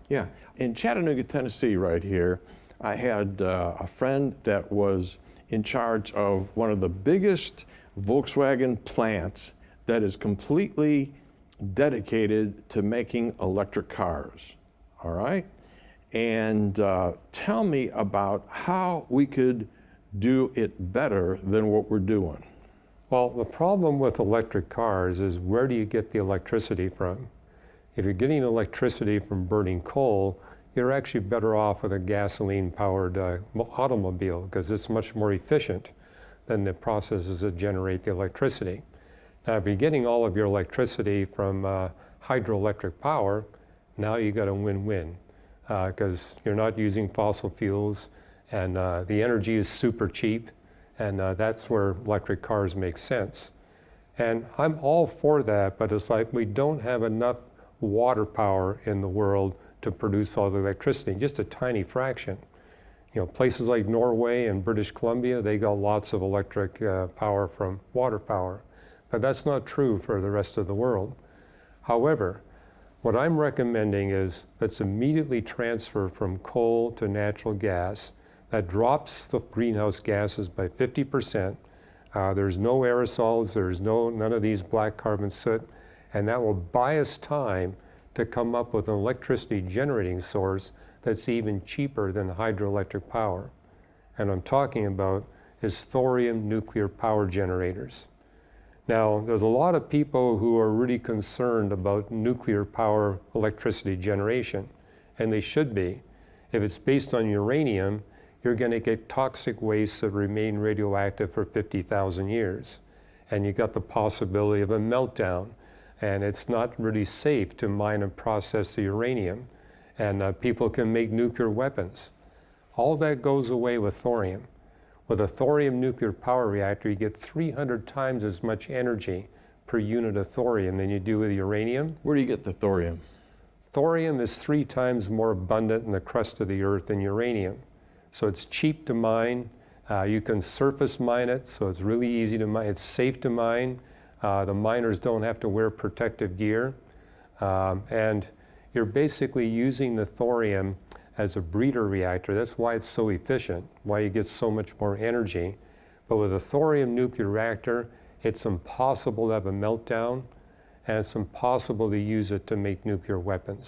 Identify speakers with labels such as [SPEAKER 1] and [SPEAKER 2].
[SPEAKER 1] Yeah, in Chattanooga, Tennessee, right here, I had a friend that was in charge of one of the biggest Volkswagen plants that is completely dedicated to making electric cars, all right? And tell me about how we could do it better than what we're doing.
[SPEAKER 2] Well, the problem with electric cars is where do you get the electricity from? If you're getting electricity from burning coal, you're actually better off with a gasoline-powered automobile because it's much more efficient than the processes that generate the electricity. Now, if you're getting all of your electricity from hydroelectric power, now you got a win-win because you're not using fossil fuels and the energy is super cheap, and that's where electric cars make sense. And I'm all for that, but it's like we don't have enough water power in the world to produce all the electricity, just a tiny fraction. You know, places like Norway and British Columbia, they got lots of electric power from water power, but that's not true for the rest of the world. However, what I'm recommending is let's immediately transfer from coal to natural gas. That drops the greenhouse gases by 50%. There's no aerosols, there's none of these black carbon soot, and that will buy us time to come up with an electricity generating source that's even cheaper than hydroelectric power. And I'm talking about is thorium nuclear power generators. Now, there's a lot of people who are really concerned about nuclear power electricity generation, and they should be. If it's based on uranium, you're going to get toxic wastes that remain radioactive for 50,000 years. And you got the possibility of a meltdown. And it's not really safe to mine and process the uranium. And people can make nuclear weapons. All that goes away with thorium. With a thorium nuclear power reactor, you get 300 times as much energy per unit of thorium than you do with uranium.
[SPEAKER 1] Where do you get the thorium?
[SPEAKER 2] Thorium is 3 times more abundant in the crust of the earth than uranium. So it's cheap to mine. You can surface mine it, so it's really easy to mine. It's safe to mine. The miners don't have to wear protective gear. And you're basically using the thorium as a breeder reactor. That's why it's so efficient, why you get so much more energy. But with a thorium nuclear reactor, it's impossible to have a meltdown, and it's impossible to use it to make nuclear weapons.